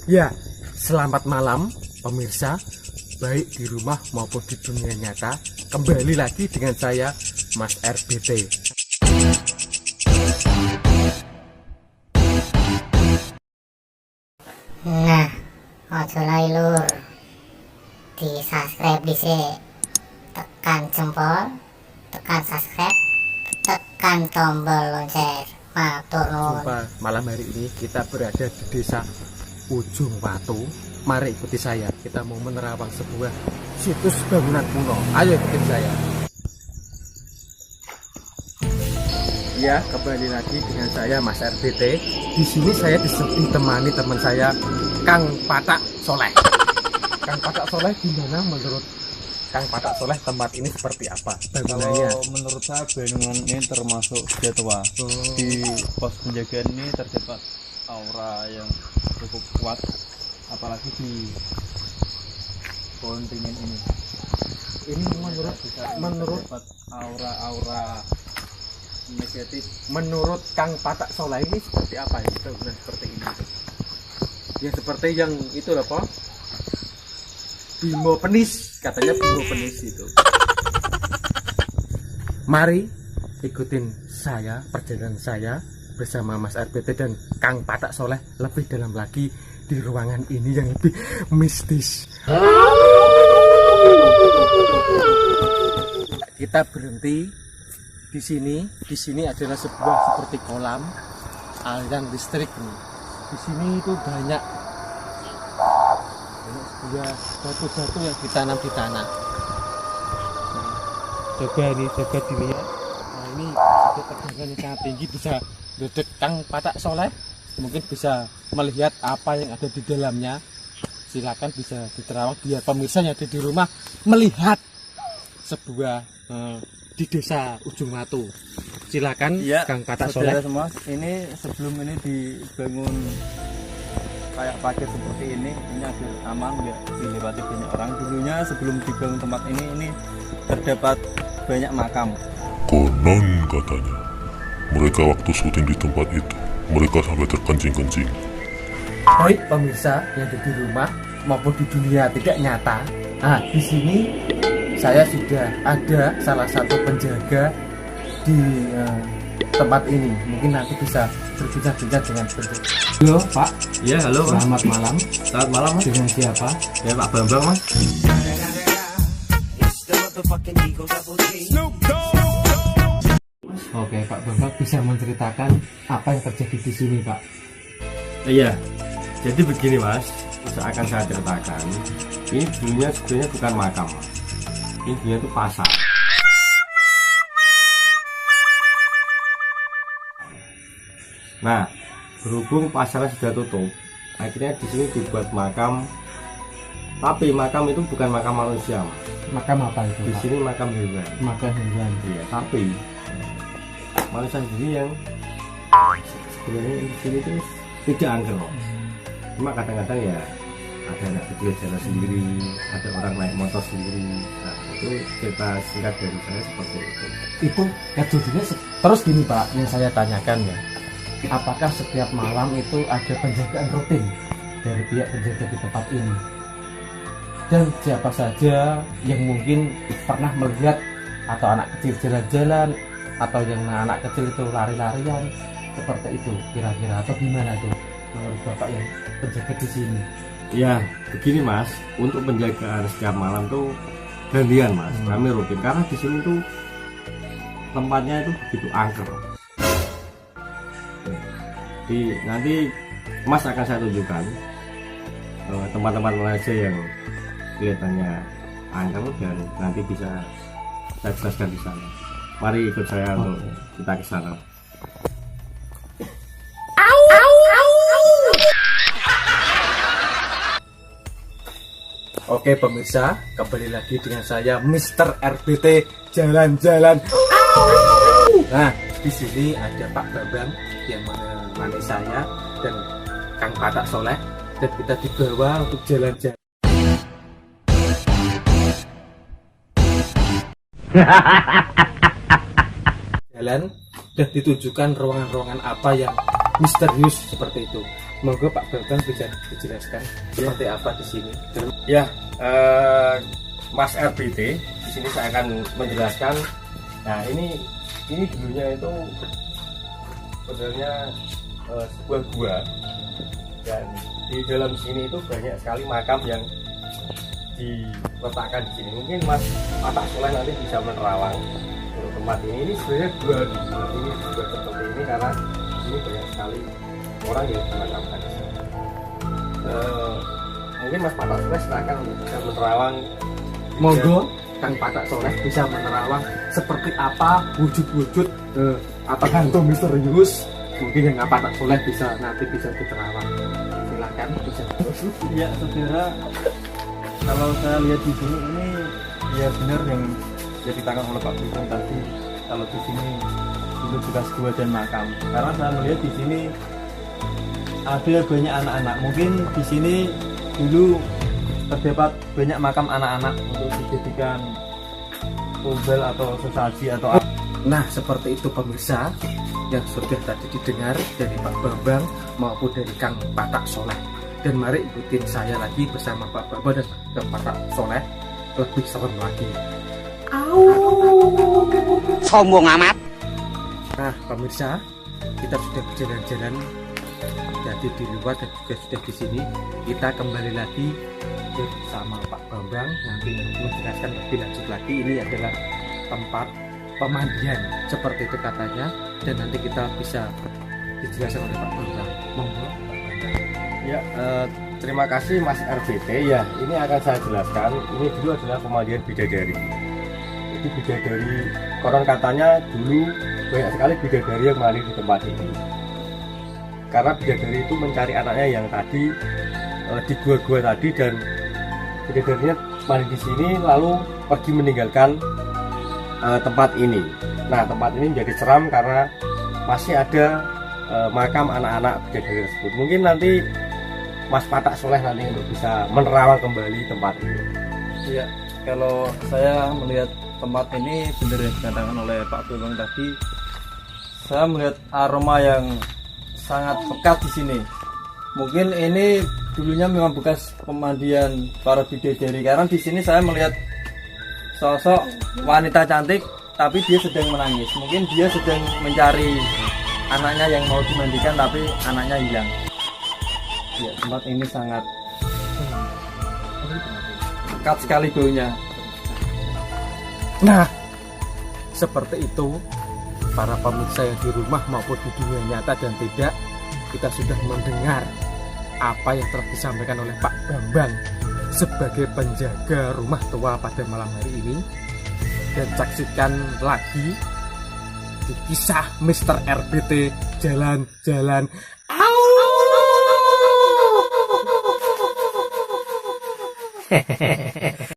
Ya, selamat malam pemirsa, baik di rumah maupun di dunia nyata. Kembali lagi dengan saya, Mas RBT. Nah, ojo lai lur, di subscribe dhisik, tekan jempol, tekan subscribe, tekan tombol lonceng. Matur nuwun. Malam hari ini kita berada di desa Ujung Watu. Mari ikuti saya, kita mau menerawang sebuah situs bangunan kuno. Ayo ikuti saya. Ya, kembali lagi dengan saya Mas RBT. Di sini saya ditemani teman saya Kang Patak Soleh. Kang Patak Soleh, gimana menurut Kang Patak Soleh tempat ini seperti apa bangunannya? Kalau menurut saya bangunan ini termasuk sudah tua. Di pos penjagaan ini terdapat aura yang cukup kuat, apalagi di pohon dingin ini. Ini menurut aura-aura negatif. Menurut Kang Patak Soleh ini seperti apa ya? Bangunan seperti ini. Ya seperti yang itu loh, Pak. Bimo Penis, katanya Bimo Penis itu. Mari ikutin saya, perjalanan saya bersama Mas RBT dan Kang Patak Soleh lebih dalam lagi di ruangan ini yang lebih mistis. Kita berhenti di sini. Di sini adalah sebuah seperti kolam aliran listrik nih. Di sini itu banyak sebuah batu-batu yang ditanam di tanah. Coba dilihat. Nah, ini ada tegangan yang sangat tinggi, bisa dedek Kang Patak Soleh. Mungkin bisa melihat apa yang ada di dalamnya. Silakan bisa diterawang biar pemirsa yang ada di rumah melihat sebuah di desa Ujung Watu. Silakan Ya, Kang Patak Soleh. Semua, ini sebelum ini dibangun kayak pagar seperti ini agar aman nggak dilewati banyak orang. Dulunya sebelum dibangun tempat ini terdapat banyak makam. Konon katanya, mereka waktu syuting di tempat itu, mereka sampai terkencing-kencing. Baik pemirsa yang ada di rumah maupun di dunia tidak nyata. Nah, di sini saya sudah ada salah satu penjaga di tempat ini. Mungkin nanti bisa berbincang-bincang dengan penjaga. Halo Pak. Ya, halo Mas. Selamat malam. Selamat malam Mas. Dengan siapa? Ya Pak Bambang Mas. Oke Pak Bambang, bisa menceritakan apa yang terjadi di sini Pak? Iya, jadi begini Mas, akan saya ceritakan. Ini dulunya sebenarnya bukan makam Mas. Ini dulunya itu pasar. Nah, berhubung pasarnya sudah tutup, akhirnya di sini dibuat makam. Tapi makam itu bukan makam manusia Mas. Makam apa itu Di Pak? sini makam hewan. Makam hewan. Iya, tapi manusia sendiri yang sebenarnya di sini itu tidak angker kok. Cuma kadang-kadang ya ada anak kecil jalan sendiri, ada orang naik motor sendiri. Nah, itu cerita singkat dari saya seperti itu. Itu kejadiannya terus gini Pak, yang saya tanyakan ya, apakah setiap malam itu ada penjagaan rutin dari pihak penjaga di tempat ini, dan siapa saja yang mungkin pernah melihat atau anak kecil jalan-jalan atau yang anak kecil itu lari-larian seperti itu kira-kira, atau gimana tuh menurut Bapak yang penjaga di sini? Ya, begini Mas, untuk penjagaan setiap malam tuh gantian Mas. Kami rutin karena di sini tuh tempatnya itu begitu angker. Jadi nanti Mas akan saya tunjukkan tempat-tempat mana aja yang kelihatannya angker dan nanti bisa saya jelaskan di sana. Mari ikut saya untuk kita ke sana. Oke pemirsa, kembali lagi dengan saya Mr. RBT jalan-jalan. Nah, di sini ada Pak Bambang yang menemani saya dan Kang Patak Soleh, dan kita dibawa untuk jalan-jalan. Jalan dan ditunjukkan ruangan-ruangan apa yang misterius seperti itu. Monggo Pak Bambang bisa dijelaskan seperti apa di sini. Ya, Mas RBT, di sini saya akan menjelaskan. Nah, ini dulunya itu sebenarnya sebuah gua, dan di dalam sini itu banyak sekali makam yang diletakkan di sini. Mungkin Mas Patak Soleh nanti bisa menerawang untuk tempat ini. Ini sebenarnya gua dulu, ini gua seperti ini karena ini banyak sekali orang yang dimakamkan di sini. Mungkin Mas Patak Soleh silakan bisa menerawang. Monggo Kang Patak Soleh bisa menerawang seperti apa wujud-wujud atau hantu misterius mungkin yang Patak Soleh bisa nanti bisa diterawang. Silakan bisa. Ya saudara, kalau saya lihat di sini ini ya benar yang diceritakan oleh Pak Bambang tadi. Kalau di sini dulu bekas gua dan makam, karena saya melihat di sini ada banyak anak-anak. Mungkin di sini dulu terdapat banyak makam anak-anak untuk dijadikan tumbal atau sesaji atau apa. Nah, seperti itu pemirsa yang sudah tadi didengar dari Pak Bambang maupun dari Kang Patak Soleh. Dan mari ikutin saya lagi bersama Pak Bambang dan Kang Patak Soleh lebih serem lagi. Sombong amat. Nah, pemirsa, kita sudah berjalan-jalan jadi di luar dan juga sudah di sini. Kita kembali lagi bersama Pak Bambang nanti menjelaskan lebih lanjut lagi. Ini adalah tempat pemandian seperti itu katanya, dan nanti kita bisa dijelaskan oleh Pak Bambang. Monggo Pak Bambang. Ya, terima kasih Mas RBT. Ya, ini akan saya jelaskan. Ini dulu adalah pemandian bidadari. Jadi bidadari, konon katanya dulu banyak sekali bidadari yang mandi di tempat ini. Karena bidadari itu mencari anaknya yang tadi di gua-gua tadi, dan bidadarinya mandi di sini lalu pergi meninggalkan tempat ini. Nah, tempat ini menjadi seram karena masih ada makam anak-anak bidadari tersebut. Mungkin nanti Mas Patak Soleh nanti untuk bisa menerawang kembali tempat ini. Iya, kalau saya melihat tempat ini benar yang dikatakan oleh Pak Bambang tadi, saya melihat aroma yang sangat pekat di sini. Mungkin ini dulunya memang bekas pemandian para bidadari, karena di sini saya melihat sosok wanita cantik tapi dia sedang menangis. Mungkin dia sedang mencari anaknya yang mau dimandikan tapi anaknya hilang. Ya, tempat ini sangat pekat sekali baunya. Nah, seperti itu para pemirsa yang di rumah maupun di dunia nyata dan tidak, kita sudah mendengar apa yang telah disampaikan oleh Pak Bambang sebagai penjaga rumah tua pada malam hari ini. Dan saksikan lagi di kisah Mr. RBT jalan-jalan. Hehehe.